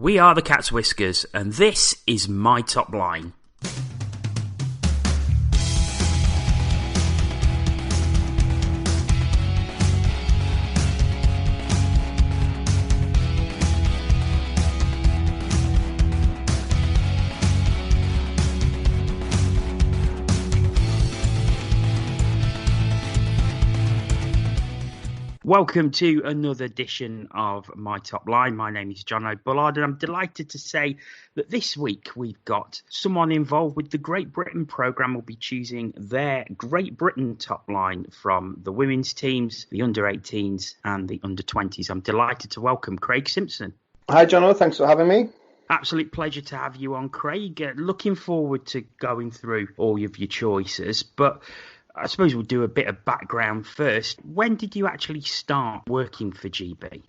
We are the Cat's Whiskers, and this is My Top Line. Welcome to another edition of My Top Line. My name is John O'Bullard, and I'm delighted to say that this week we've got someone involved with the Great Britain programme. Will be choosing their Great Britain top line from the women's teams, the under-18s and the under-20s. I'm delighted to welcome Craig Simpson. Hi, John. Thanks for having me. Absolute pleasure to have you on, Craig. Looking forward to going through all of your choices, but I suppose we'll do a bit of background first. When did you actually start working for GB?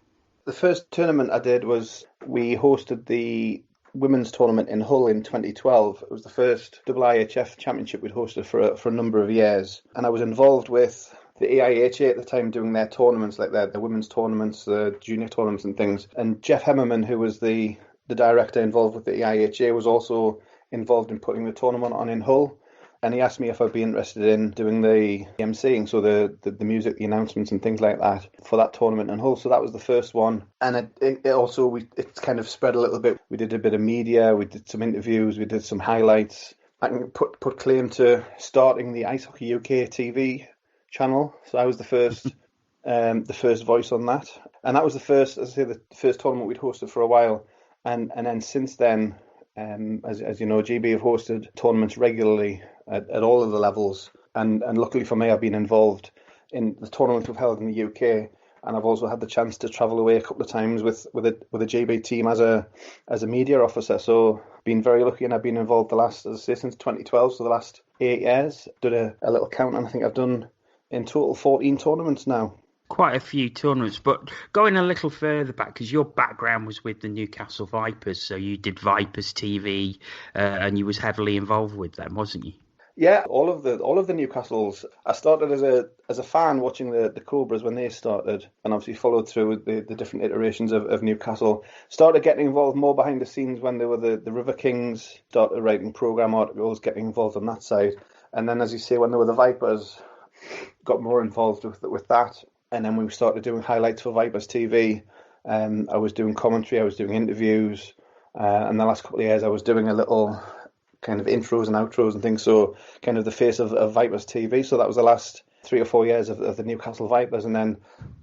The first tournament I did was we hosted the women's tournament in Hull in 2012. It was the first IIHF championship we'd hosted for a number of years. And I was involved with the AIHA at the time doing their tournaments, like their women's tournaments, the junior tournaments and things. And Jeff Hemmerman, who was the director involved with the AIHA, was also involved in putting the tournament on in Hull. And he asked me if I'd be interested in doing the emceeing, so the music, the announcements and things like that for that tournament in Hull. So that was the first one. And it kind of spread a little bit. We did a bit of media, we did some interviews, we did some highlights. I can put claim to starting the Ice Hockey UK TV channel. So I was the first voice on that. And that was the first tournament we'd hosted for a while. And then since then, as you know, GB have hosted tournaments regularly at all of the levels, and luckily for me, I've been involved in the tournaments we've held in the UK, and I've also had the chance to travel away a couple of times with a GB team as a media officer. So been very lucky, and I've been involved since 2012, so the last 8 years. Did a little count, and I think I've done in total 14 tournaments now. Quite a few tournaments, but going a little further back, because your background was with the Newcastle Vipers, so you did Vipers TV, and you was heavily involved with them, wasn't you? Yeah, all of the Newcastles. I started as a fan watching the Cobras when they started, and obviously followed through with the different iterations of Newcastle. Started getting involved more behind the scenes when they were the River Kings. Started writing programme articles, getting involved on that side, and then, as you say, when they were the Vipers, got more involved with that. And then we started doing highlights for Vipers TV. I was doing commentary, I was doing interviews, and the last couple of years I was doing a little kind of intros and outros and things, so kind of the face of Vipers TV. So that was the last 3 or 4 years of the Newcastle Vipers. And then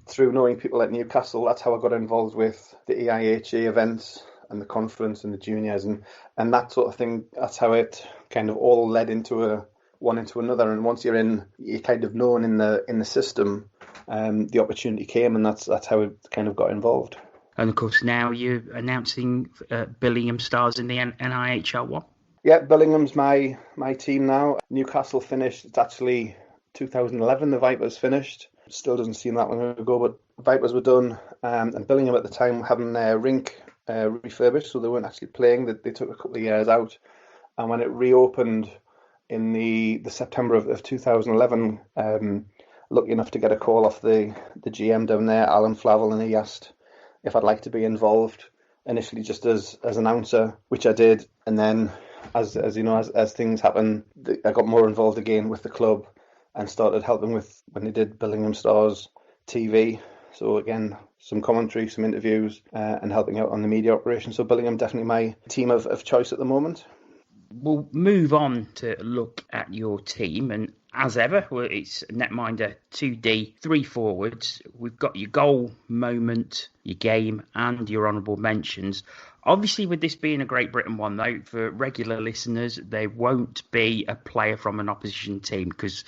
through knowing people at Newcastle, that's how I got involved with the EIHA events and the conference and the juniors and that sort of thing. That's how it kind of all led into one into another. And once you're kind of known in the system, the opportunity came, and that's how it kind of got involved. And of course, now you're announcing Billingham Stars in the NIHL one. Yeah, Billingham's my team now. Newcastle finished. It's actually 2011. The Vipers finished. Still doesn't seem that long ago, but Vipers were done. And Billingham at the time having their rink refurbished, so they weren't actually playing. They took a couple of years out, and when it reopened in the September of 2011. Lucky enough to get a call off the GM down there, Alan Flavel, and he asked if I'd like to be involved initially just as announcer, which I did. And then as you know, as things happen, I got more involved again with the club and started helping with when they did Billingham Stars TV. So again, some commentary, some interviews, and helping out on the media operation. So Billingham definitely my team of choice at the moment. We'll move on to look at your team, and as ever, it's netminder 2D, 3 forwards. We've got your goal moment, your game, and your honourable mentions. Obviously, with this being a Great Britain one, though, for regular listeners, there won't be a player from an opposition team, because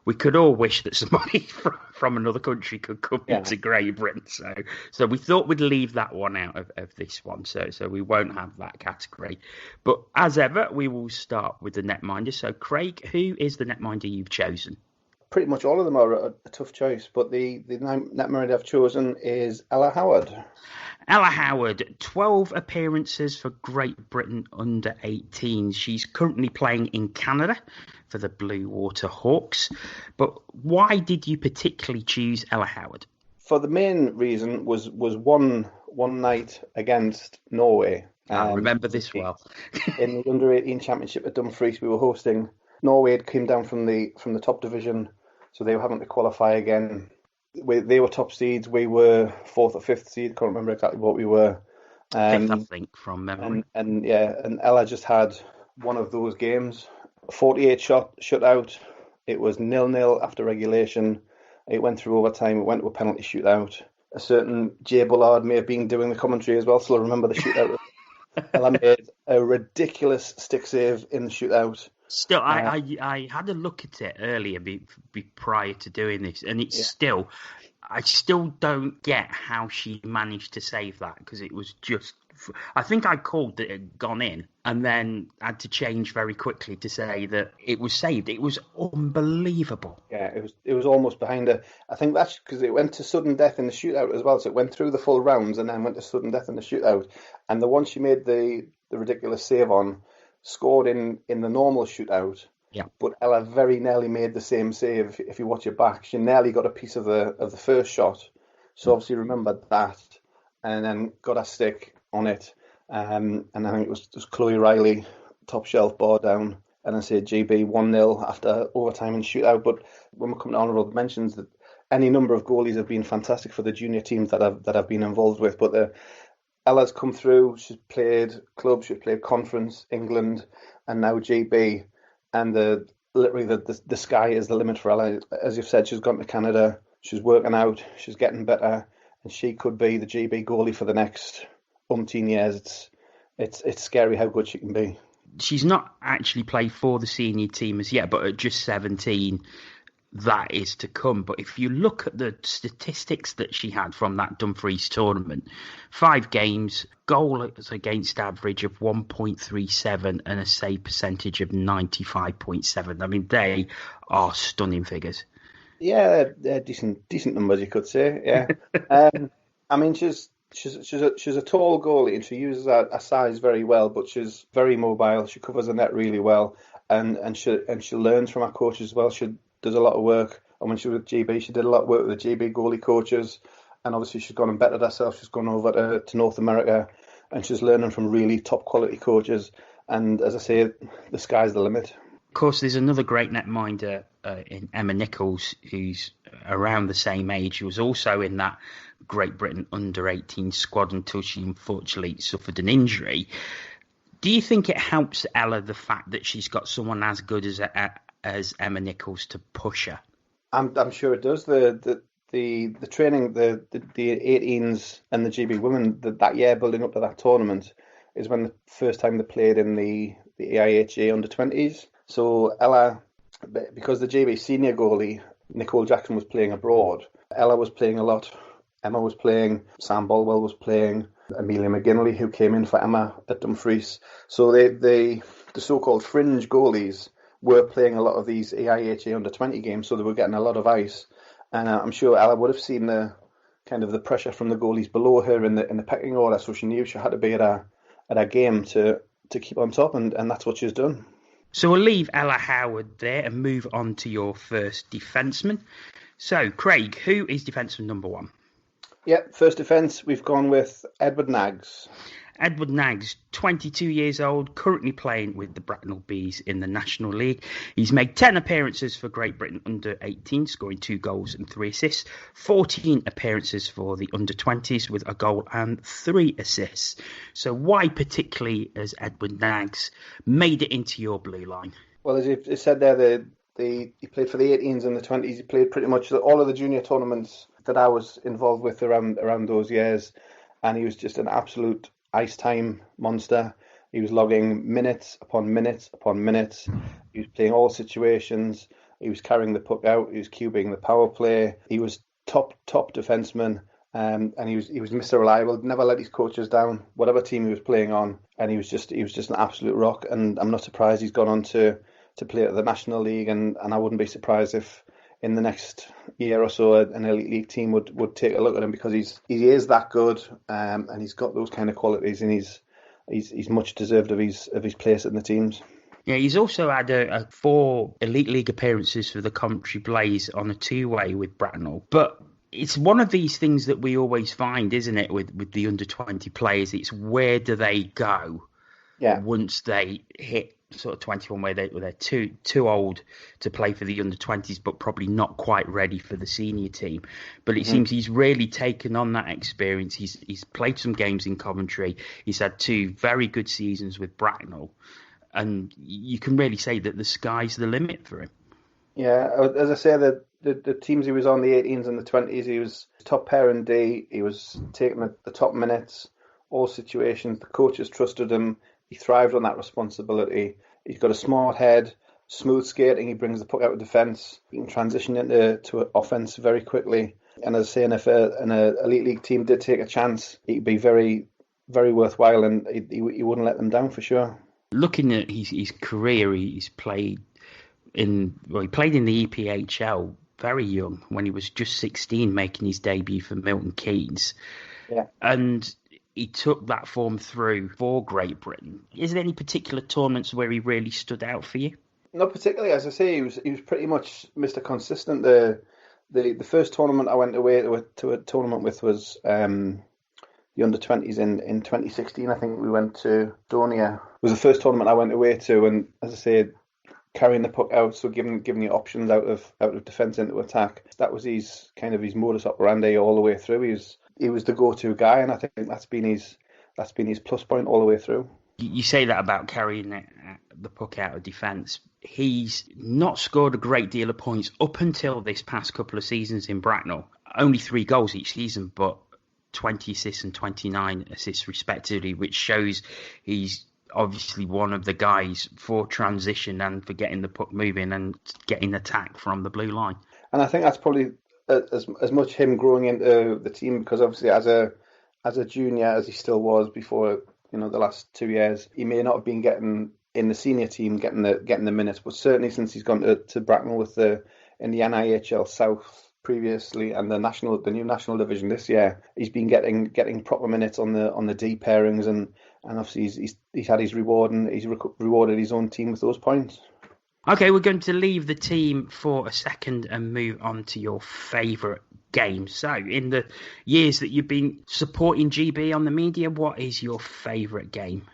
we could all wish that somebody from another country could come into Great Britain. So we thought we'd leave that one out of this one. So we won't have that category. But as ever, we will start with the netminder. So Craig, who is the netminder you've chosen? Pretty much all of them are a tough choice, but the netminder I've chosen is Ella Howard. Ella Howard, 12 appearances for Great Britain under-18s. She's currently playing in Canada for the Blue Water Hawks. But why did you particularly choose Ella Howard? For the main reason was one one night against Norway. I remember this well. In the under-18 championship at Dumfries, we were hosting. Norway had came down from the top division, so they were having to qualify again. They were top seeds. We were fourth or fifth seed. Can't remember exactly what we were. Fifth, I think, from memory. And Ella just had one of those games. 48 shutout. It was 0-0 after regulation. It went through overtime. It went to a penalty shootout. A certain Jay Bullard may have been doing the commentary as well, so I remember the shootout. Ella made a ridiculous stick save in the shootout. Still, I had a look at it earlier prior to doing this, and I still don't get how she managed to save that, because it was just, I think I called that it had gone in and then had to change very quickly to say that it was saved. It was unbelievable. Yeah, it was almost behind her. I think that's because it went to sudden death in the shootout as well. So it went through the full rounds and then went to sudden death in the shootout. And the one she made the ridiculous save on scored in the normal shootout. Yeah. But Ella very nearly made the same save. If you watch it back, she nearly got a piece of the first shot. So obviously remembered that, and then got a stick on it. And I think it was Chloe Riley, top shelf, bar down, and I say GB 1-0 after overtime and shootout. But when we come to honourable mentions, that any number of goalies have been fantastic for the junior teams that I've been involved with. But Ella's come through. She's played club, she's played conference, England, and now GB. And literally the sky is the limit for Ella. As you've said, she's gone to Canada. She's working out. She's getting better, and she could be the GB goalie for the next umpteen years. It's scary how good she can be. She's not actually played for the senior team as yet, but at just 17, that is to come. But if you look at the statistics that she had from that Dumfries tournament, 5 games, goals against average of 1.37 and a save percentage of 95.7. I mean, they are stunning figures. Yeah, they're decent numbers, you could say. Yeah. I mean, she's a tall goalie, and she uses her size very well, but she's very mobile. She covers the net really well, and she learns from her coaches as well. She does a lot of work, and when she was with GB, she did a lot of work with the GB goalie coaches, and obviously she's gone and bettered herself. She's gone over to North America, and she's learning from really top quality coaches. And as I say, the sky's the limit. Of course, there's another great netminder in Emma Nichols, who's around the same age, who was also in that Great Britain under-18 squad until she unfortunately suffered an injury. Do you think it helps Ella, the fact that she's got someone as good as Emma Nichols to push her? I'm sure it does. The training, the 18s and the GB women that year building up to that tournament is when the first time they played in the AIHA under 20s. So Ella, because the GB senior goalie Nicole Jackson was playing abroad, Ella was playing a lot. Emma was playing. Sam Bolwell was playing. Amelia McGinley, who came in for Emma at Dumfries. So the so-called fringe goalies were playing a lot of these AIHA under 20 games, so they were getting a lot of ice. And I'm sure Ella would have seen the pressure from the goalies below her in the pecking order, so she knew she had to be at her game to keep on top, and that's what she's done. So we'll leave Ella Howard there and move on to your first defenceman. So, Craig, who is defenceman number 1? Yeah, first defence, we've gone with Edward Naggs. Edward Naggs, 22 years old, currently playing with the Bracknell Bees in the National League. He's made 10 appearances for Great Britain under-18, scoring 2 goals and 3 assists. 14 appearances for the under-20s with a goal and 3 assists. So why particularly has Edward Naggs made it into your blue line? Well, as you said there, he played for the 18s and the 20s. He played pretty much all of the junior tournaments that I was involved with around those years. And he was just an absolute ice time monster. He was logging minutes upon minutes upon minutes. He was playing all situations. He was carrying the puck out. He was cubing the power play. He was top defenseman, and he was Mr. Reliable. Never let his coaches down, whatever team he was playing on. And he was just an absolute rock. And I'm not surprised he's gone on to play at the National League. And I wouldn't be surprised if in the next year or so an elite league team would take a look at him, because he is that good, and he's got those kind of qualities, and he's much deserved of his place in the teams. Yeah, he's also had 4 elite league appearances for the Coventry Blaze on a 2-way with Bracknell. But It's one of these things that we always find, isn't it, with the under 20 players? It's where do they go Yeah. once they hit sort of 21, where they're too old to play for the under 20s, but probably not quite ready for the senior team. But it seems he's really taken on that experience. He's played some games in Coventry. He's had 2 very good seasons with Bracknell, and you can really say that the sky's the limit for him. Yeah, as I say, the teams he was on, the 18s and the 20s, he was top pair in D. He was taking the top minutes, all situations. The coaches trusted him. He thrived on that responsibility. He's got a smart head, smooth skating. He brings the puck out of defence. He can transition into offence very quickly. And as I say, if an elite league team did take a chance, he'd be very, very worthwhile, and he wouldn't let them down for sure. Looking at his career, he played in the EPHL very young, when he was just 16, making his debut for Milton Keynes. Yeah. And he took that form through for Great Britain. Is there any particular tournaments where he really stood out for you? Not particularly. As I say, he was pretty much Mr. Consistent. The first tournament I went away to a tournament with was the under 20s in 2016. I think we went to Estonia. It was the first tournament I went away to, and as I say, carrying the puck out, so giving you options out of defence into attack. That was his modus operandi all the way through. He was the go-to guy, and I think that's been his plus point all the way through. You say that about carrying the puck out of defence. He's not scored a great deal of points up until this past couple of seasons in Bracknell. Only 3 goals each season, but 20 assists and 29 assists respectively, which shows he's obviously one of the guys for transition and for getting the puck moving and getting attack from the blue line. And I think that's probably as much him growing into the team, because obviously as a junior, as he still was before, the last 2 years, he may not have been getting in the senior team, getting the minutes, but certainly since he's gone to Bracknell in the NIHL South previously and the new national division this year, he's been getting proper minutes on the D pairings, and obviously he's had his reward, and he's rewarded his own team with those points. Okay, we're going to leave the team for a second and move on to your favourite game. So, in the years that you've been supporting GB on the media, what is your favourite game?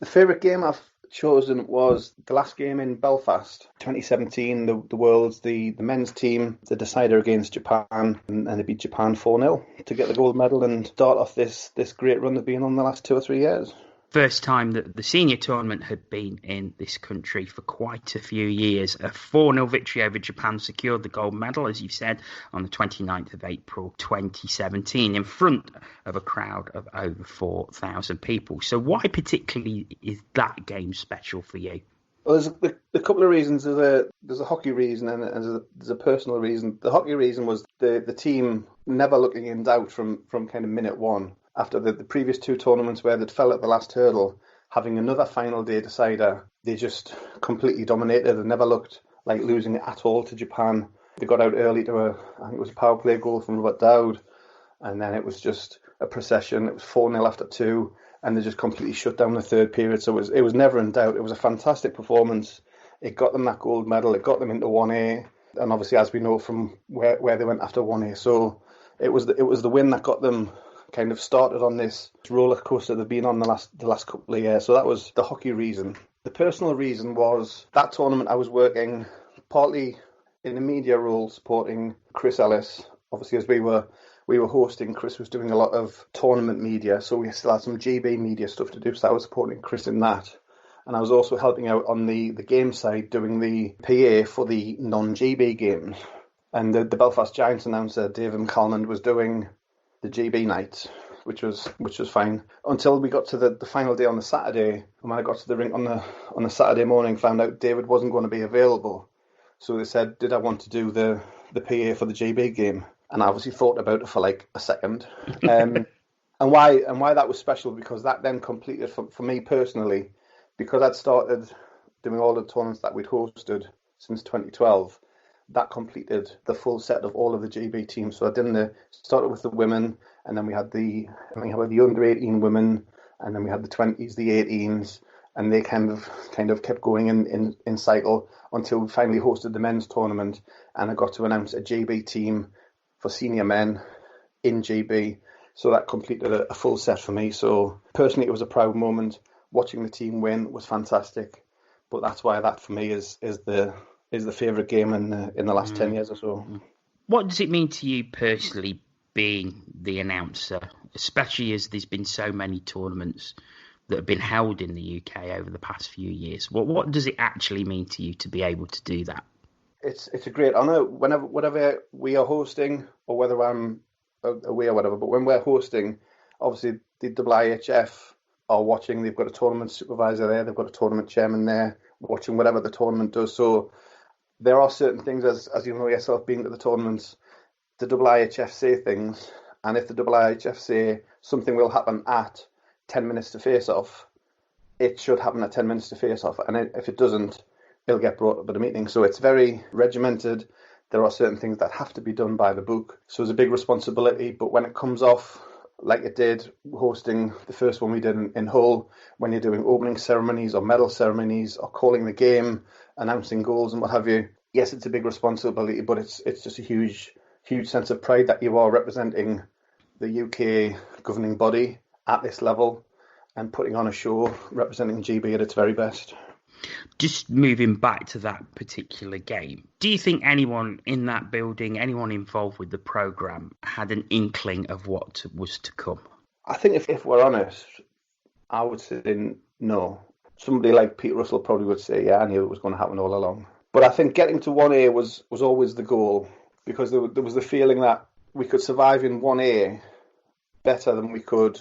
The favourite game I've chosen was the last game in Belfast, 2017, the Worlds, the men's team, the decider against Japan, and they beat Japan 4-0 to get the gold medal and start off this great run they've been on the last 2 or 3 years. First time that the senior tournament had been in this country for quite a few years. A 4-0 victory over Japan secured the gold medal, as you said, on the 29th of April 2017 in front of a crowd of over 4,000 people. So why particularly is that game special for you? Well, there's a couple of reasons. There's a hockey reason and there's a personal reason. The hockey reason was the team never looking in doubt from kind of minute one. After the previous 2 tournaments where they'd fell at the last hurdle, having another final day decider, they just completely dominated. They never looked like losing at all to Japan. They got out early to I think it was a power play goal from Robert Dowd, and then it was just a procession. It was 4-0 after 2, and they just completely shut down the third period. So it was never in doubt. It was a fantastic performance. It got them that gold medal. It got them into 1A, and obviously, as we know from where they went after 1A, so it was the win that got them kind of started on this roller coaster they've been on the last couple of years. So that was the hockey reason. The personal reason was that tournament I was working partly in a media role supporting Chris Ellis. Obviously, as we were hosting, Chris was doing a lot of tournament media, so we still had some GB media stuff to do, so I was supporting Chris in that. And I was also helping out on the game side, doing the PA for the non-GB games. And the Belfast Giants announcer, David McCalmond, was doing the GB night, which was fine, until we got to the final day on the Saturday. And when I got to the rink on the Saturday morning, found out David wasn't going to be available. So they said, did I want to do the PA for the GB game? And I obviously thought about it for like a second. And why that was special, because that then completed for me personally, because I'd started doing all the tournaments that we'd hosted since 2012. That completed the full set of all of the GB teams. So I started with the women, and then we had the under 18 women, and then we had the 20s, the 18s, and they kind of kept going in cycle until we finally hosted the men's tournament, and I got to announce a GB team for senior men in GB. So that completed a full set for me. So personally, it was a proud moment. Watching the team win was fantastic. But that's why that for me is the favourite game in the last 10 years or so. What does it mean to you personally being the announcer, especially as there's been so many tournaments that have been held in the UK over the past few years? What does it actually mean to you to be able to do that? It's a great honour. Whatever we are hosting, or whether I'm away or whatever, but when we're hosting, obviously the IIHF are watching. They've got a tournament supervisor there. They've got a tournament chairman there watching whatever the tournament does. So there are certain things, as you know yourself, being at the tournaments, the IIHF say things, and if the IIHF say something will happen at 10 minutes to face off, it should happen at 10 minutes to face off, and if it doesn't, it'll get brought up at a meeting. So it's very regimented. There are certain things that have to be done by the book. So it's a big responsibility, but when it comes off, like it did hosting the first one we did in Hull, when you're doing opening ceremonies or medal ceremonies or calling the game, announcing goals and what have you, yes, it's a big responsibility, but it's just a huge sense of pride that you are representing the UK governing body at this level and putting on a show representing GB at its very best. Just moving back to that particular game, do you think anyone in that building, anyone involved with the programme, had an inkling of what was to come? I think if we're honest, I would say no. Somebody like Pete Russell probably would say, yeah, I knew it was going to happen all along. But I think getting to 1A was always the goal, because there was the feeling that we could survive in 1A better than we could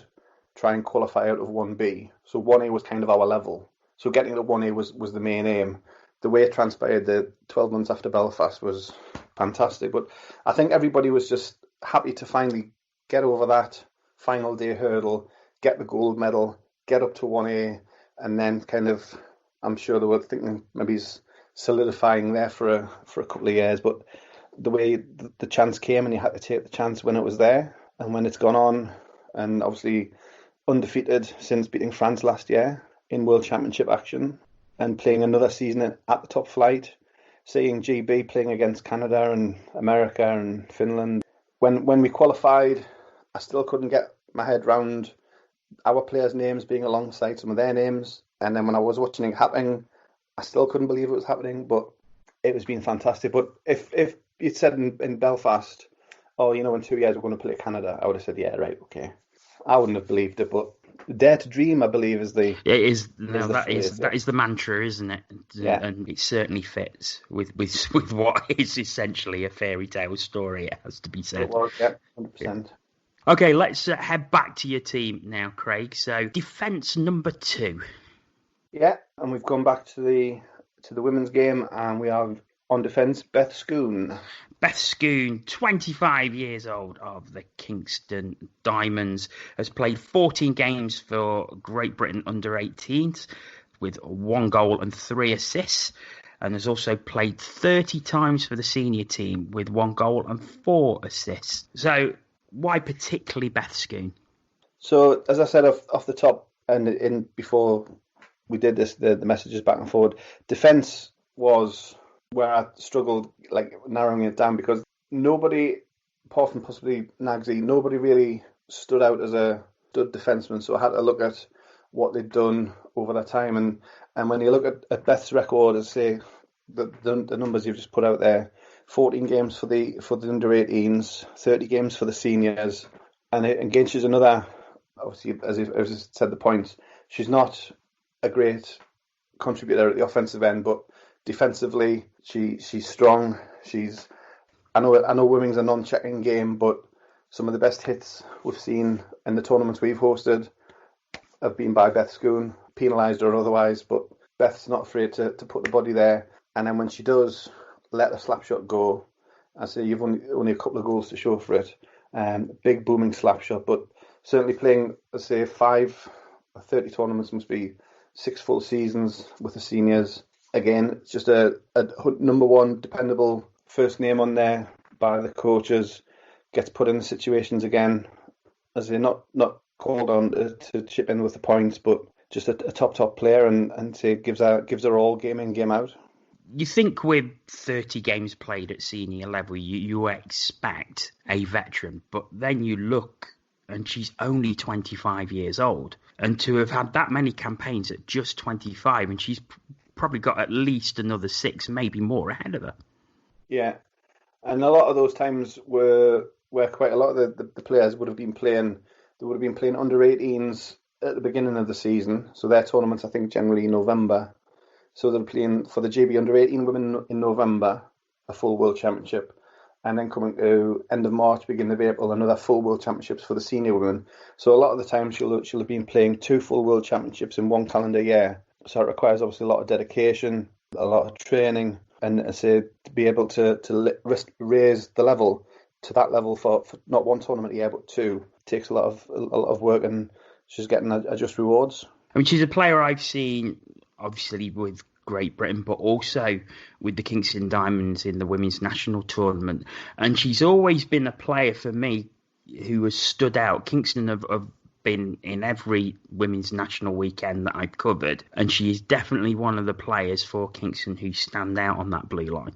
try and qualify out of 1B. So 1A was kind of our level. So getting to 1A was the main aim. The way it transpired, the 12 months after Belfast, was fantastic. But I think everybody was just happy to finally get over that final day hurdle, get the gold medal, get up to 1A, and then kind of, I'm sure they were thinking maybe he's solidifying there for a couple of years. But the way the chance came, and you had to take the chance when it was there, and when it's gone on, and obviously undefeated since beating France last year in World Championship action, and playing another season at the top flight, seeing GB playing against Canada and America and Finland. When we qualified, I still couldn't get my head round our players' names being alongside some of their names. And then when I was watching it happening, I still couldn't believe it was happening, but it was been fantastic. But if you'd said in Belfast, oh, in 2 years we're going to play Canada, I would have said, yeah, right, okay. I wouldn't have believed it, but dare to dream, I believe, is the... It is. No, that is the mantra, isn't it? Yeah. And it certainly fits with what is essentially a fairy tale story, it has to be said. It was, yeah, 100%. Yeah. Okay, let's head back to your team now, Craig. So, defence number 2. Yeah, and we've gone back to the women's game, and we have on defence Beth Schoon. Beth Schoon, 25 years old, of the Kingston Diamonds, has played 14 games for Great Britain under-18s with 1 goal and 3 assists, and has also played 30 times for the senior team with 1 goal and 4 assists. So, why particularly Beth Schoon? So, as I said off the top, and before we did this, the messages back and forward, defence was where I struggled, like, narrowing it down, because nobody, apart from possibly Nagsy, nobody really stood out as a stud defenceman. So I had to look at what they'd done over that time. And when you look at Beth's record, as say the numbers you've just put out there, 14 games for the under-18s, 30 games for the seniors, and again, she's another, obviously, as I said, the points, she's not a great contributor at the offensive end, but defensively, she's strong. I know women's a non-checking game, but some of the best hits we've seen in the tournaments we've hosted have been by Beth Schoon, penalised or otherwise. But Beth's not afraid to put the body there, and then when she does let the slap shot go, I say you've only a couple of goals to show for it. Big booming slap shot, but certainly playing, let's say, 30 tournaments, must be 6 full seasons with the seniors. Again, it's just a number one dependable first name on there by the coaches. Gets put in the situations again, as they're not called on to chip in with the points, but just a top player, and say gives her all game in, game out. You think with 30 games played at senior level, you expect a veteran, but then you look and she's only 25 years old. And to have had that many campaigns at just 25, and she's probably got at least another 6, maybe more ahead of her. Yeah, and a lot of those times were where quite a lot of the players would have been playing. They would have been playing under 18s at the beginning of the season. So their tournaments, I think, generally in November. So they're playing for the GB under 18 women in November, a full World Championship, and then coming to end of March, beginning of April, another full World Championships for the senior women. So a lot of the time she'll have been playing 2 full World Championships in 1 calendar year. So it requires obviously a lot of dedication, a lot of training, and I say to be able to raise the level to that level for not 1 tournament a year but 2 takes a lot of work, and she's getting a just rewards. I mean, she's a player I've seen, obviously, with Great Britain, but also with the Kingston Diamonds in the women's national tournament. And she's always been a player for me who has stood out. Kingston have been in every women's national weekend that I've covered, and she is definitely one of the players for Kingston who stand out on that blue line.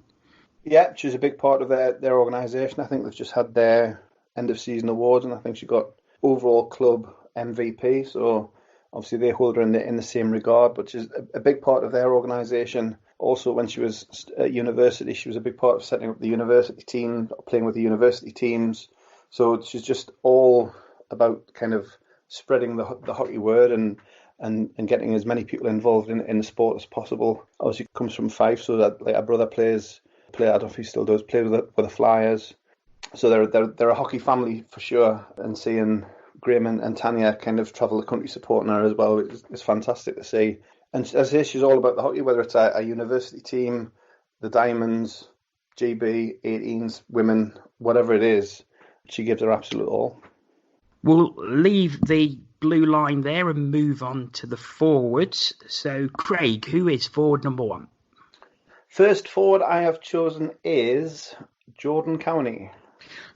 Yeah, she's a big part of their organisation. I think they've just had their end of season awards, and I think she got overall club MVP. So obviously they hold her in the same regard, but she's a big part of their organisation. Also, when she was at university, she was a big part of setting up the university team, playing with the university teams. So she's just all about kind of spreading the hockey word and getting as many people involved in the sport as possible. Obviously, comes from Fife, so that like her brother plays. I don't know if he still does play with the Flyers. So they're a hockey family for sure. And seeing Graham and Tanya kind of travel the country supporting her as well is fantastic to see. And as I say, she's all about the hockey, whether it's a university team, the Diamonds, GB, 18s, women, whatever it is, she gives her absolute all. We'll leave the blue line there and move on to the forwards. So, Craig, who is forward number 1? First forward I have chosen is Jordan Cowney.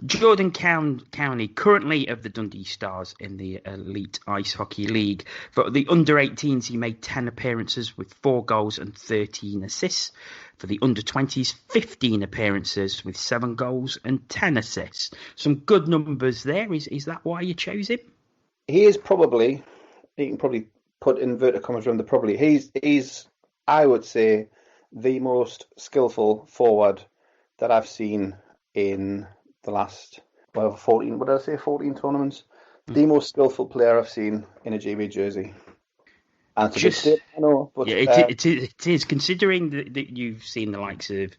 Jordan Cowney, currently of the Dundee Stars in the Elite Ice Hockey League. For the under-18s, he made 10 appearances with 4 goals and 13 assists. For the under-20s, 15 appearances with 7 goals and 10 assists. Some good numbers there. Is that why you chose him? He is probably, you can probably put inverted commas around the probably. He's, I would say, the most skillful forward that I've seen in the last 14 tournaments. The most skillful player I've seen in a GB jersey. And it's a big statement, I know, but yeah, it is considering that you've seen the likes of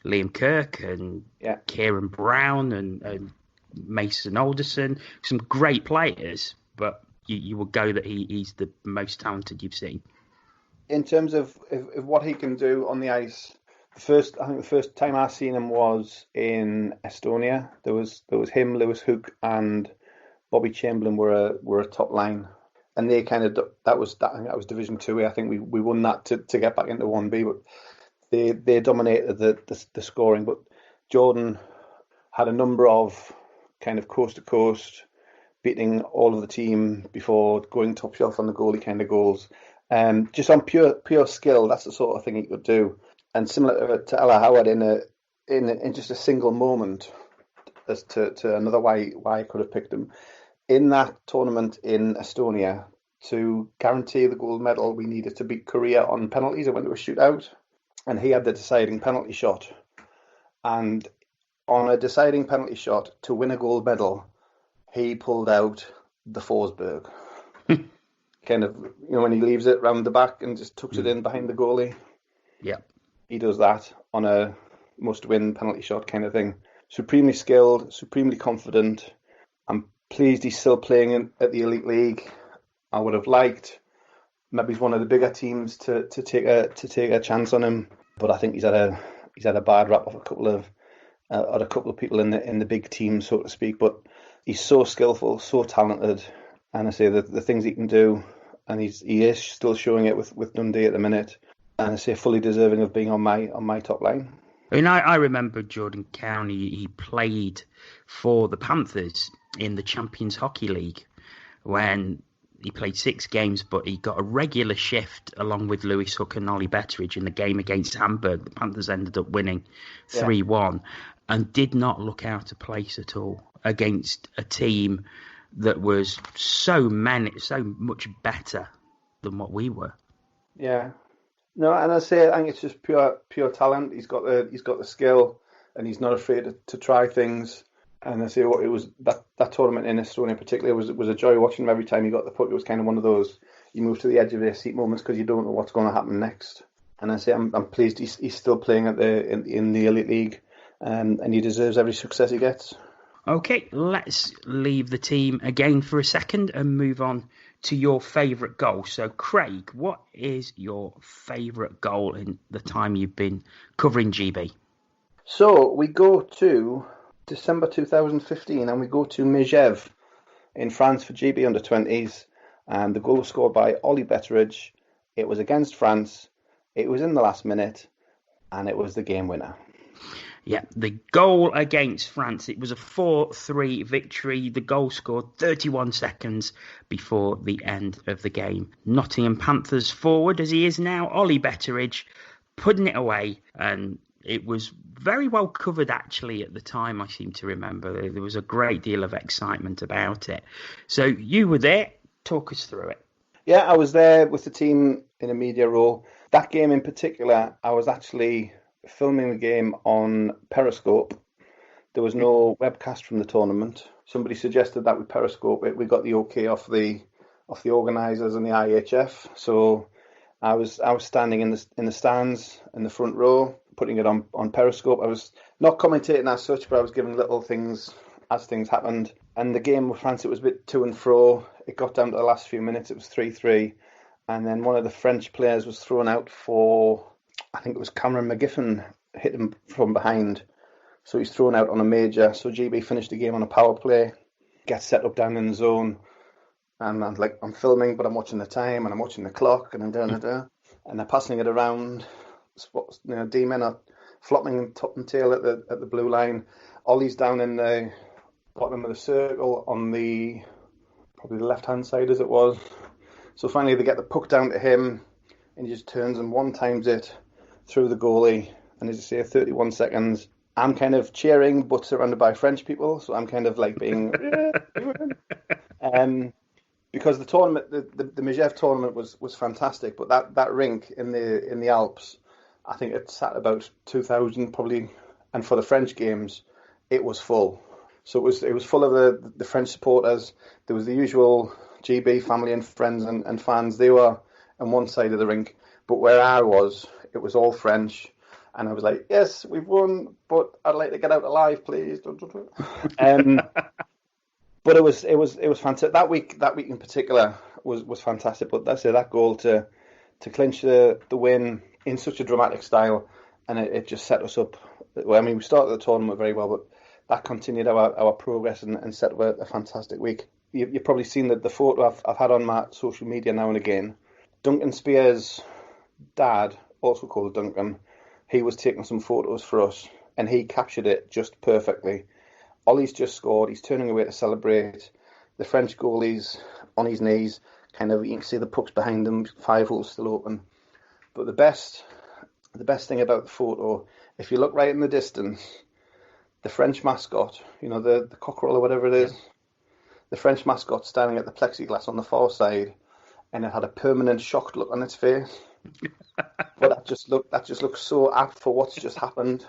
Liam Kirk and Kieran Brown and Mason Alderson, some great players, but you will go that he's the most talented you've seen. In terms of what he can do on the ice, I think the first time I seen him was in Estonia. There was him, Lewis Hook, and Bobby Chamberlain were a top line, and they kind of that was Division 2A. I think we won that to get back into 1B, but they dominated the scoring. But Jordan had a number of kind of coast to coast, beating all of the team before going top shelf on the goalie kind of goals. Just on pure skill, that's the sort of thing he could do. And similar to Ella Howard in just a single moment, as to another why I could have picked him in that tournament in Estonia to guarantee the gold medal. We needed to beat Korea on penalties. It went to a shootout, and he had the deciding penalty shot. And on a deciding penalty shot to win a gold medal, he pulled out the Forsberg. Kind of, when he leaves it round the back and just tucks it in behind the goalie. Yeah. He does that on a must-win penalty shot kind of thing. Supremely skilled, supremely confident. I'm pleased he's still playing at the Elite League. I would have liked maybe he's one of the bigger teams to take a chance on him, but I think he's had a bad rap of a couple of people in the big team, so to speak. But he's so skillful, so talented, and I say that the things he can do, and he is still showing it with Dundee at the minute. And I say fully deserving of being on my top line. I mean, I remember Jordan Cowney. He played for the Panthers in the Champions Hockey League when he played 6 games, but he got a regular shift along with Lewis Hook and Ollie Betteridge in the game against Hamburg. The Panthers ended up winning 3-1 and did not look out of place at all against a team that was so much better than what we were. Yeah. No, and I think it's just pure talent. He's got the skill, and he's not afraid to try things. And I say what it was that tournament in Estonia in particular was a joy watching him every time he got the puck. It was kind of one of those you move to the edge of your seat moments because you don't know what's going to happen next. And I say I'm pleased he's still playing in the Elite League, and he deserves every success he gets. Okay, let's leave the team again for a second and move on to your favourite goal. So, Craig, what is your favourite goal in the time you've been covering GB? So we go to December 2015, and we go to Megève in France for GB under-20s, and the goal was scored by Ollie Betteridge. It was against France, it was in the last minute, and it was the game winner. Yeah, the goal against France, it was a 4-3 victory. The goal scored 31 seconds before the end of the game. Nottingham Panthers forward, as he is now, Ollie Betteridge, putting it away, and it was very well covered, actually, at the time, I seem to remember. There was a great deal of excitement about it. So you were there. Talk us through it. Yeah, I was there with the team in a media role. That game in particular, I was actually filming the game on Periscope. There was no webcast from the tournament. Somebody suggested that we Periscope it. We got the okay off the organisers and the IHF. So I was standing in the stands in the front row, putting it on Periscope. I was not commentating as such, but I was giving little things as things happened. And the game with France, it was a bit to and fro. It got down to the last few minutes. It was 3-3. And then one of the French players was thrown out for, I think it was Cameron McGiffin, hit him from behind. So he's thrown out on a major. So GB finished the game on a power play, gets set up down in the zone. And I'm filming, but I'm watching the time and I'm watching the clock and I'm doing it. And they're passing it around. D-men are flopping top and tail at the blue line. Ollie's down in the bottom of the circle on probably the left-hand side as it was. So finally they get the puck down to him and he just turns and one-times it through the goalie. And as you say, 31 seconds. I'm kind of cheering, but surrounded by French people. So I'm kind of like being... because the tournament, the Megève tournament was fantastic. But that rink in the Alps, I think it sat about 2,000 probably. And for the French games, it was full. So it was full of the French supporters. There was the usual GB family and friends and fans. They were on one side of the rink. But where I was, it was all French. And I was like, yes, we've won, but I'd like to get out alive, please. But it was fantastic. That week in particular was fantastic. But that's it, that goal to clinch the win in such a dramatic style, and it just set us up. Well, I mean, we started the tournament very well, but that continued our progress and set up a fantastic week. You've probably seen the photo I've had on my social media now and again. Duncan Spears' dad, also called Duncan, he was taking some photos for us, and he captured it just perfectly. Ollie's just scored. He's turning away to celebrate. The French goalie's on his knees. Kind of, you can see the puck's behind him. 5 holes still open. But the best thing about the photo, if you look right in the distance, the French mascot, the cockerel or whatever it is, the French mascot standing at the plexiglass on the far side, and it had a permanent shocked look on its face. But that just looks so apt for what's just happened.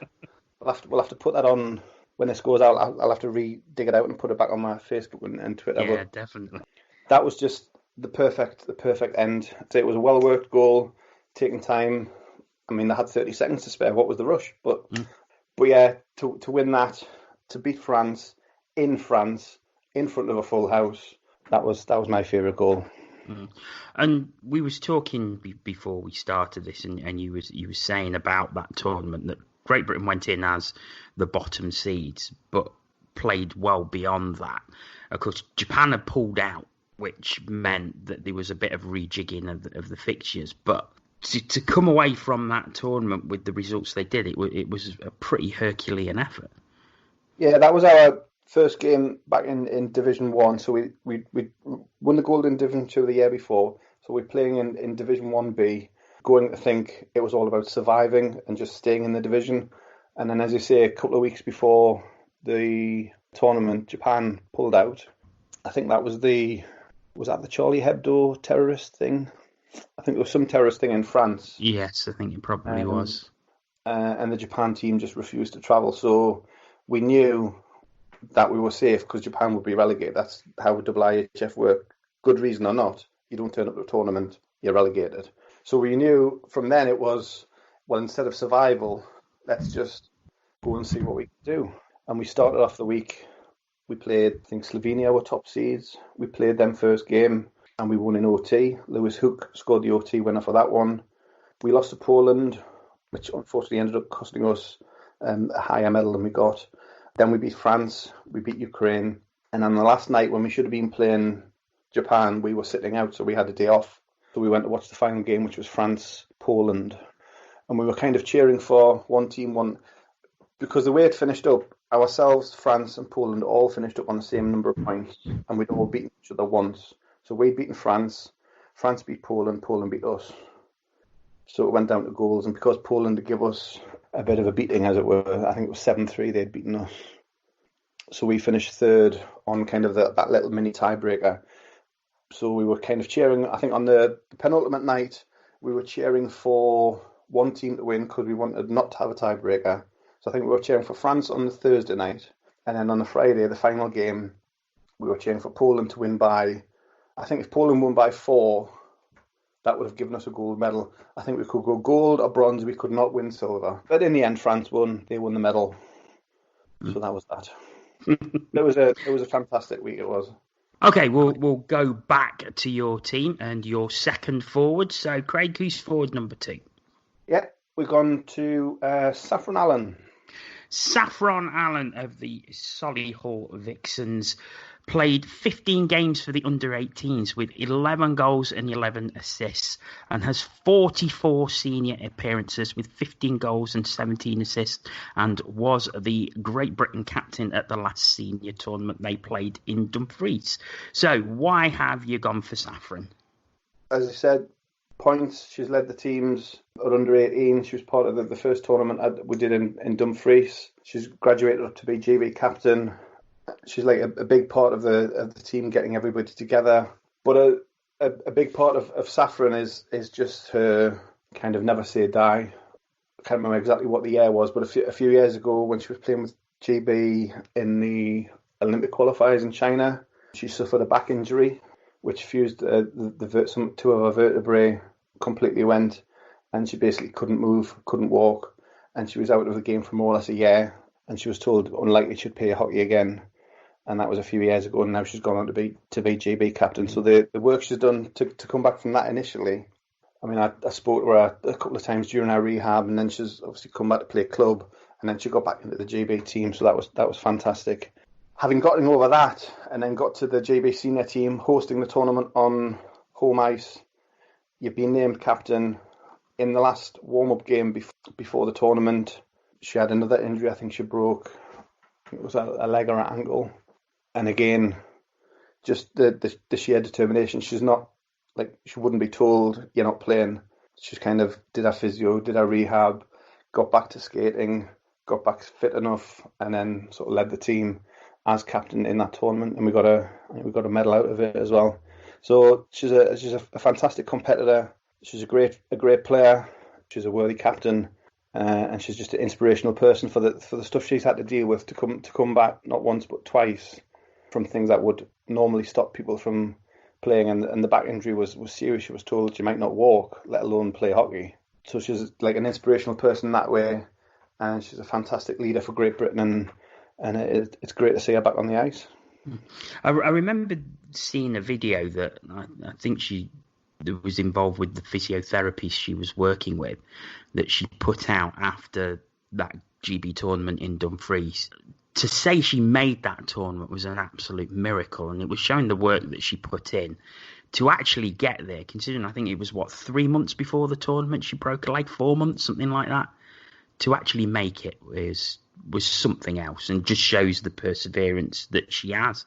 We'll have to put that on when this goes out. I'll have to dig it out and put it back on my Facebook and Twitter. Yeah, but definitely. That was just the perfect end. It was a well worked goal, taking time. I mean, they had 30 seconds to spare. What was the rush? But yeah, to win that, to beat France in front of a full house, that was my favourite goal. And we was talking before we started this, and you was saying about that tournament that Great Britain went in as the bottom seeds, but played well beyond that. Of course, Japan had pulled out, which meant that there was a bit of rejigging of the fixtures. But to come away from that tournament with the results they did, it was a pretty Herculean effort. Yeah, that was our first game back in Division 1. So we won the gold in Division 2 the year before. So we're playing in Division 1B, going to think it was all about surviving and just staying in the division. And then, as you say, a couple of weeks before the tournament, Japan pulled out. I think that was the Charlie Hebdo terrorist thing? I think there was some terrorist thing in France. Yes, I think it probably was. And the Japan team just refused to travel. So we knew that we were safe because Japan would be relegated. That's how IIHF work. Good reason or not, you don't turn up to a tournament, you're relegated. So we knew from then it was, well, instead of survival, let's just go and see what we can do. And we started off the week, we played, I think Slovenia were top seeds. We played them first game and we won in OT. Lewis Hook scored the OT winner for that one. We lost to Poland, which unfortunately ended up costing us a higher medal than we got. Then we beat France, we beat Ukraine. And on the last night when we should have been playing Japan, we were sitting out, so we had a day off. So we went to watch the final game, which was France-Poland. And we were kind of cheering for one team, because the way it finished up, ourselves, France and Poland all finished up on the same number of points, and we'd all beaten each other once. So we'd beaten France, France beat Poland, Poland beat us. So it went down to goals, and because Poland had give us a bit of a beating, as it were, I think it was 7-3 they'd beaten us. So we finished third on kind of that little mini tiebreaker. So we were kind of cheering, I think on the penultimate night, we were cheering for one team to win because we wanted not to have a tiebreaker. So I think we were cheering for France on the Thursday night. And then on the Friday, the final game, we were cheering for Poland to win by, I think if Poland won by 4, that would have given us a gold medal. I think we could go gold or bronze. We could not win silver. But in the end, France won. They won the medal. So that was that. It was a fantastic week. It was. Okay, we'll go back to your team and your second forward. So, Craig, who's forward number 2? Yeah, we've gone to Saffron Allen. Saffron Allen of the Solihull Vixens played 15 games for the under-18s with 11 goals and 11 assists and has 44 senior appearances with 15 goals and 17 assists and was the Great Britain captain at the last senior tournament they played in Dumfries. So why have you gone for Saffron? As I said, points. She's led the teams at under-18. She was part of the first tournament we did in Dumfries. She's graduated up to be GB captain. She's like a big part of the team, getting everybody together. But a big part of Saffron is just her kind of never say die. I can't remember exactly what the year was, but a few years ago when she was playing with GB in the Olympic qualifiers in China, she suffered a back injury, which fused two of her vertebrae, completely went, and she basically couldn't move, couldn't walk, and she was out of the game for more or less a year, and she was told unlikely she'd play hockey again. And that was a few years ago, and now she's gone on to be GB captain. So the work she's done to come back from that initially, I mean, I spoke to her a couple of times during our rehab, and then she's obviously come back to play club, and then she got back into the GB team, so that was fantastic. Having gotten over that, and then got to the GB senior team, hosting the tournament on home ice, you've been named captain. In the last warm-up game before the tournament, she had another injury. I think she broke, it was a leg or an ankle. And again, just the sheer determination. She's not, like, she wouldn't be told, you're not playing. She's kind of did her physio, did her rehab, got back to skating, got back fit enough, and then sort of led the team as captain in that tournament. And we got a medal out of it as well. So she's a fantastic competitor. She's a great player. She's a worthy captain. And she's just an inspirational person for the stuff she's had to deal with to come back not once but twice from things that would normally stop people from playing, and the back injury was serious. She was told she might not walk, let alone play hockey. So she's like an inspirational person that way, and she's a fantastic leader for Great Britain, and it's great to see her back on the ice. I remember seeing a video that I think she was involved with the physiotherapist she was working with, that she put out after that GB tournament in Dumfries. To say she made that tournament was an absolute miracle, and it was showing the work that she put in to actually get there, considering I think it was 3 months before the tournament she broke a leg, 4 months, something like that. To actually make it was was something else, and just shows the perseverance that she has.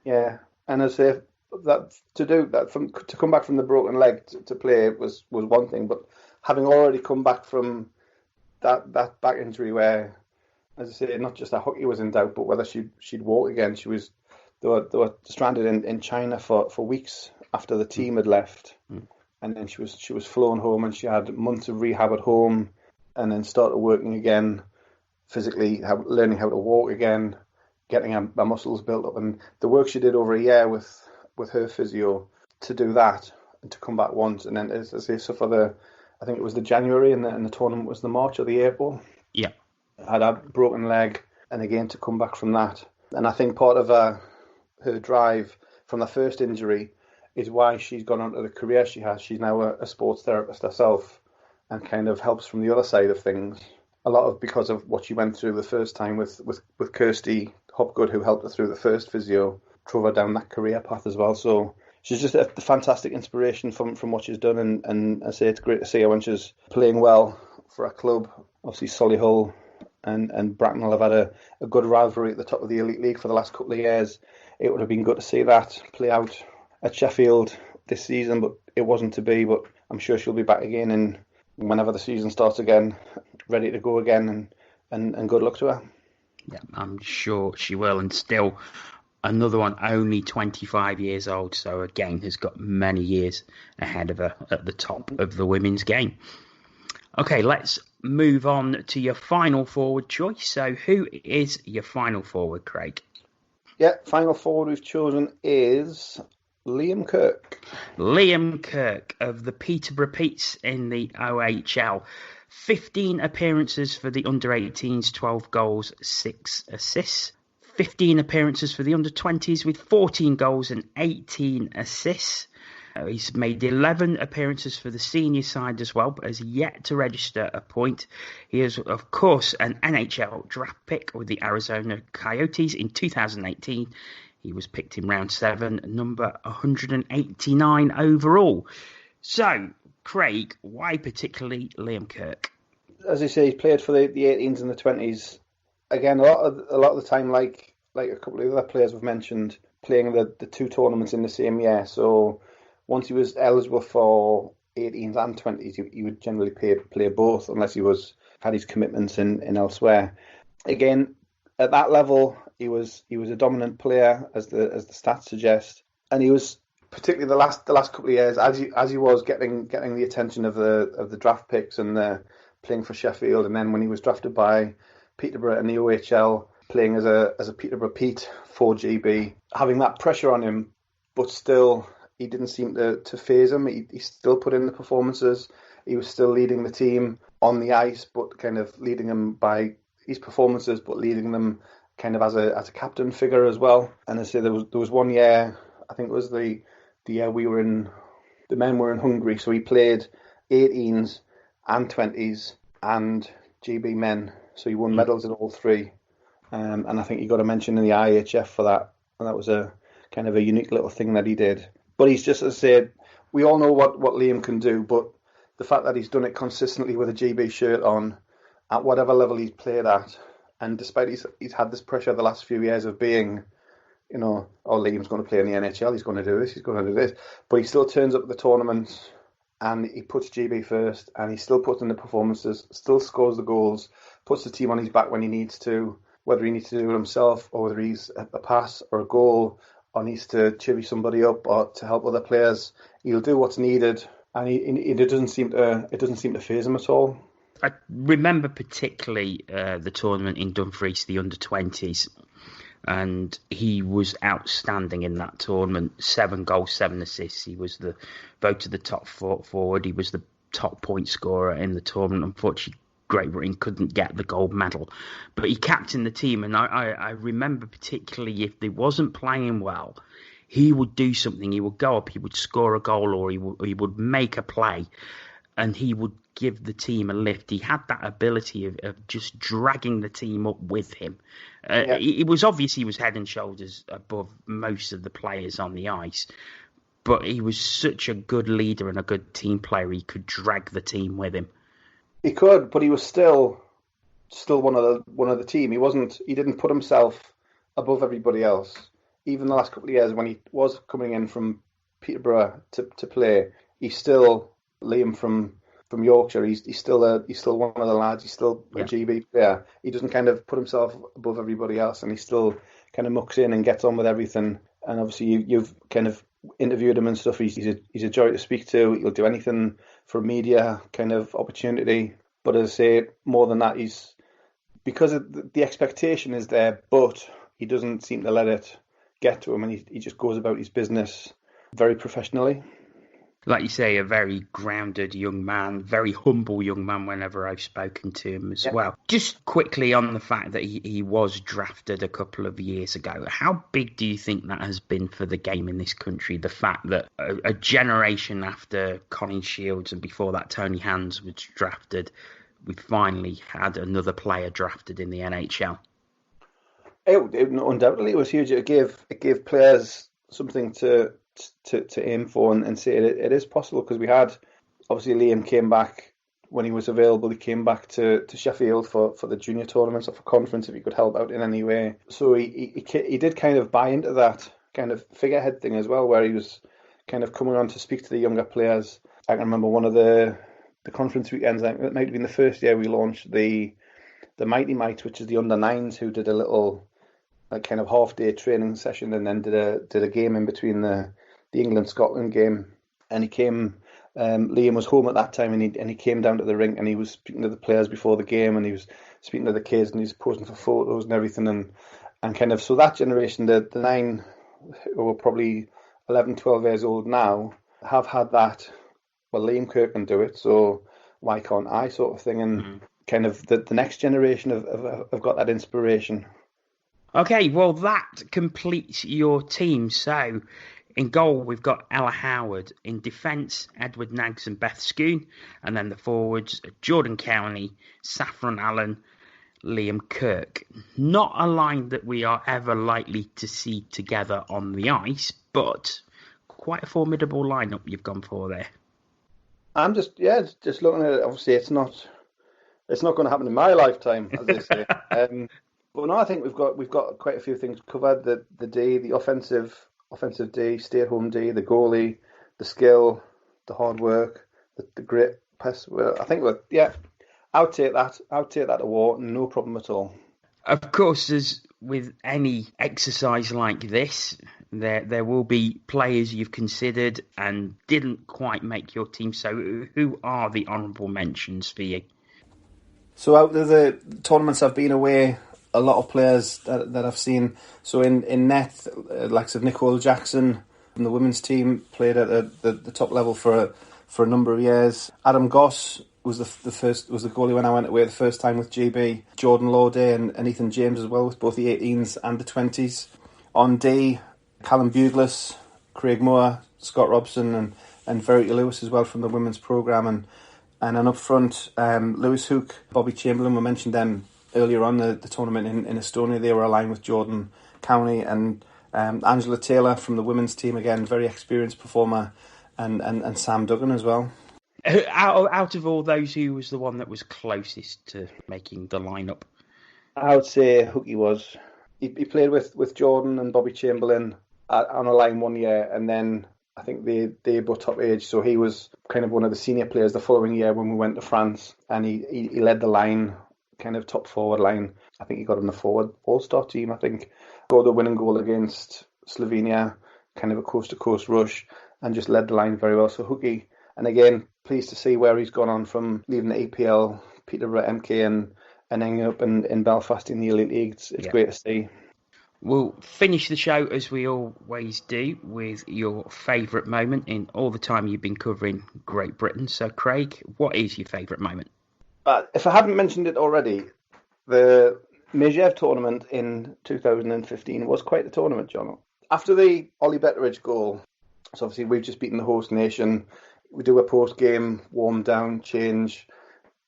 Yeah, and as if that to do that to come back from the broken leg to play was one thing, but having already come back from that back injury where, as I say, not just that hockey was in doubt, but whether she'd walk again. They were stranded in China for weeks after the team had left, and then she was flown home, and she had months of rehab at home, and then started working again, physically, learning how to walk again, getting her muscles built up, and the work she did over a year with her physio to do that and to come back once, and then as they suffer I think it was the January, and the tournament was the March or the April. Yeah, Had a broken leg, and again to come back from that, and I think part of her drive from the first injury is why she's gone on to the career she has. She's now a sports therapist herself, and kind of helps from the other side of things. A lot of because of what she went through the first time with Kirsty Hopgood, who helped her through the first physio, drove her down that career path as well. So she's just a fantastic inspiration from what she's done, and I say it's great to see her when she's playing well for a club. Obviously Solihull and Bracknell have had a good rivalry at the top of the Elite League for the last couple of years. It would have been good to see that play out at Sheffield this season, but it wasn't to be. But I'm sure she'll be back again, and whenever the season starts again, ready to go again, and good luck to her. Yeah, I'm sure she will, and still another one only 25 years old, so again has got many years ahead of her at the top of the women's game. Okay, let's move on to your final forward choice. So who is your final forward, Craig? Yeah, final forward we've chosen is Liam Kirk. Liam Kirk of the Peterborough Petes in the OHL. 15 appearances for the under-18s, 12 goals, 6 assists. 15 appearances for the under-20s with 14 goals and 18 assists. He's made 11 appearances for the senior side as well, but has yet to register a point. He is, of course, an NHL draft pick with the Arizona Coyotes in 2018. He was picked in round 7, number 189 overall. So, Craig, why particularly Liam Kirk? As you say, he played for the 18s and the 20s. Again, a lot of the time, like a couple of other players we've mentioned, playing the two tournaments in the same year. So once he was eligible for 18s and 20s, he would generally play both, unless he had his commitments in elsewhere. Again, at that level, he was a dominant player, as the stats suggest, and he was particularly the last couple of years, as he was getting the attention of the draft picks and playing for Sheffield, and then when he was drafted by Peterborough in the OHL, playing as a Peterborough Pete for GB, having that pressure on him, but still he didn't seem to faze him. He still put in the performances. He was still leading the team on the ice, but kind of leading them by his performances, but leading them kind of as a captain figure as well. And I say there was one year, I think it was the year the men were in Hungary, so he played 18s and 20s and GB men, so he won medals in all three. And I think he got a mention in the IHF for that, and that was a kind of a unique little thing that he did. But he's just, as I said, we all know what Liam can do, but the fact that he's done it consistently with a GB shirt on at whatever level he's played at, and despite he's had this pressure the last few years of being, Liam's going to play in the NHL, he's going to do this, he's going to do this, but he still turns up at the tournaments and he puts GB first, and he still puts in the performances, still scores the goals, puts the team on his back when he needs to, whether he needs to do it himself or whether he's a pass or a goal or needs to chivvy somebody up or to help other players. He'll do what's needed, and it doesn't seem to faze him at all. I remember particularly the tournament in Dumfries, the under-20s, and he was outstanding in that tournament. 7 goals, 7 assists. He was voted the top forward. He was the top point scorer in the tournament. Unfortunately, Great Britain couldn't get the gold medal, but he captained the team, and I remember particularly if they wasn't playing well, he would do something. He would go up, he would score a goal, or he would make a play, and he would give the team a lift. He had that ability of just dragging the team up with him. It was obvious he was head and shoulders above most of the players on the ice, but he was such a good leader and a good team player. He could drag the team with him. He could, but he was still still one of the team. He didn't put himself above everybody else. Even the last couple of years when he was coming in from Peterborough to play, he's still Liam from Yorkshire. He's still one of the lads. He's still a GB player. He doesn't kind of put himself above everybody else, and he still kind of mucks in and gets on with everything. And obviously you've kind of interviewed him and stuff. He's a joy to speak to. He'll do anything for a media kind of opportunity. But as I say, more than that, he's because of the expectation is there, but he doesn't seem to let it get to him, and he just goes about his business very professionally. Like you say, a very grounded young man, very humble young man whenever I've spoken to him as well. Just quickly on the fact that he was drafted a couple of years ago, how big do you think that has been for the game in this country? The fact that a generation after Colin Shields and before that Tony Hands was drafted, we finally had another player drafted in the NHL. It undoubtedly was huge. It gave players something to aim for and say it is possible, because we had obviously Liam came back when he was available. He came back to Sheffield for the junior tournaments or for conference if he could help out in any way. So he did kind of buy into that kind of figurehead thing as well, where he was kind of coming on to speak to the younger players. I can remember one of the conference weekends. It might have been the first year we launched the Mighty Mites, which is the under nines, who did a little kind of half day training session and then did a game in between the England-Scotland game. And he came, Liam was home at that time, and he came down to the rink and he was speaking to the players before the game, and he was speaking to the kids and he was posing for photos and everything, and kind of, so that generation, the 9 who are probably 11, 12 years old now, have had that, well, Liam Kirk can do it, so why can't I, sort of thing, and kind of the next generation have got that inspiration. Okay, well, that completes your team. So, in goal, we've got Ella Howard. In defence, Edward Naggs and Beth Schoon. And then the forwards, Jordan Cowney, Saffron Allen, Liam Kirk. Not a line that we are ever likely to see together on the ice, but quite a formidable lineup you've gone for there. I'm just looking at it. Obviously, it's not going to happen in my lifetime, as they say. But no, I think we've got quite a few things covered. The D, the offensive D, stay-at-home D, the goalie, the skill, the hard work, the grit. I think I'll take that award, no problem at all. Of course, as with any exercise like this, there will be players you've considered and didn't quite make your team. So who are the honourable mentions for you? So out of the tournaments I've been away, a lot of players that I've seen. So in net, likes of Nicole Jackson from the women's team, played at the top level for a number of years. Adam Goss was the goalie when I went away the first time with GB. Jordan Lawday and Ethan James as well, with both the 18s and the 20s. On D, Callum Buglas, Craig Moore, Scott Robson and Verity Lewis as well from the women's programme. And then up front, Lewis Hook, Bobby Chamberlain, we mentioned them earlier on the tournament in Estonia. They were aligned with Jordan Cowney, and Angela Taylor from the women's team, again, very experienced performer, and Sam Duggan as well. Out of all those, who was the one that was closest to making the lineup? I would say Hookie was. He played with Jordan and Bobby Chamberlain on a line one year, and then I think they were top age, so he was kind of one of the senior players the following year when we went to France, and he led the line, kind of top forward line. I think he got in the forward all-star team, I think. Scored the winning goal against Slovenia, kind of a coast-to-coast rush, and just led the line very well. So Hookie, and again, pleased to see where he's gone on from leaving the EPL, Peterborough MK, and ending up in Belfast in the Elite League. It's great to see. We'll finish the show, as we always do, with your favourite moment in all the time you've been covering Great Britain. So, Craig, what is your favourite moment? If I haven't mentioned it already, the Medvedev tournament in 2015 was quite the tournament, John. After the Ollie Betteridge goal, so obviously we've just beaten the host nation. We do a post-game, warm down, change,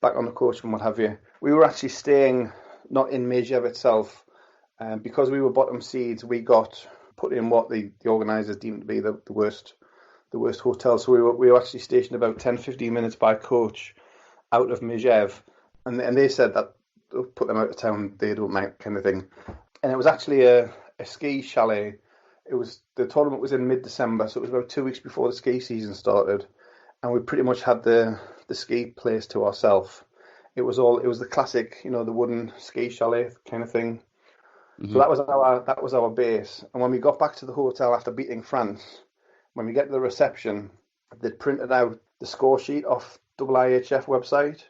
back on the coach and what have you. We were actually staying not in Medvedev itself. Because we were bottom seeds, we got put in what the organisers deemed to be the worst hotel. So we were actually stationed about 10-15 minutes by coach out of Medvedev, and they said that put them out of town, they don't mind, kind of thing. And it was actually a ski chalet. The tournament was in mid-December, so it was about 2 weeks before the ski season started, and we pretty much had the ski place to ourselves. It was the classic, the wooden ski chalet kind of thing. Mm-hmm. So that was our base. And when we got back to the hotel after beating France, when we get to the reception, they'd printed out the score sheet off IIHF website.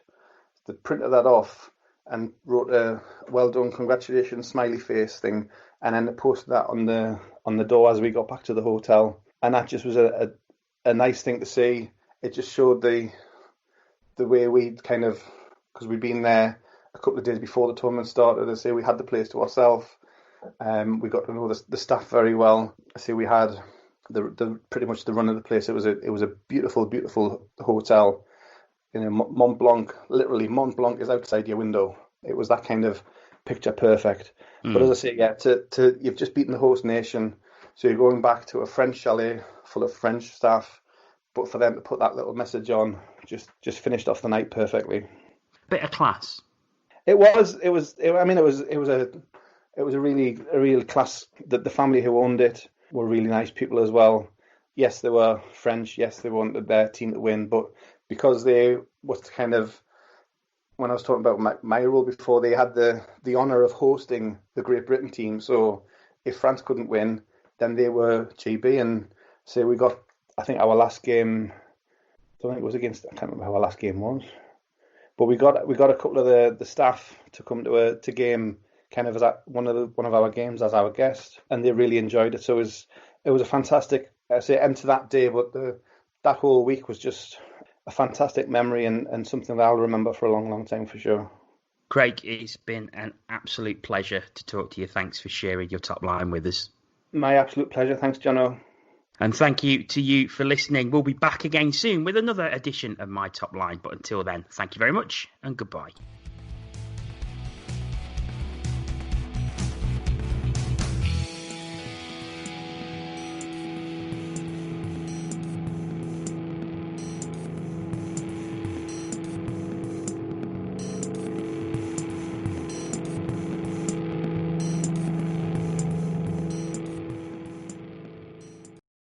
They printed that off and wrote a "well done, congratulations" smiley face thing, and then they posted that on the door as we got back to the hotel. And that just was a nice thing to see. It just showed the way we'd kind of, because we'd been there a couple of days before the tournament started. I say we had the place to ourselves. We got to know the staff very well. I say we had the pretty much the run of the place. It was a beautiful, beautiful hotel. Mont Blanc, literally Mont Blanc is outside your window. It was that kind of picture perfect. But as I say, yeah, you've just beaten the host nation, so you're going back to a French chalet full of French staff. But for them to put that little message on, just finished off the night perfectly. Bit of class. It was a real class. The family who owned it were really nice people as well. Yes, they were French. Yes, they wanted their team to win, but because they was kind of, when I was talking about my role before, they had the honour of hosting the Great Britain team. So if France couldn't win, then they were GB. And so we got, I think our last game, I don't think it was against, I can't remember how our last game was, but we got a couple of the staff to come to game kind of as one of our games as our guest, and they really enjoyed it. So it was a fantastic, end to that day, but that whole week was just a fantastic memory and something that I'll remember for a long, long time for sure. Craig, it's been an absolute pleasure to talk to you. Thanks for sharing your top line with us. My absolute pleasure. Thanks, Jono. And thank you to you for listening. We'll be back again soon with another edition of My Top Line. But until then, thank you very much and goodbye.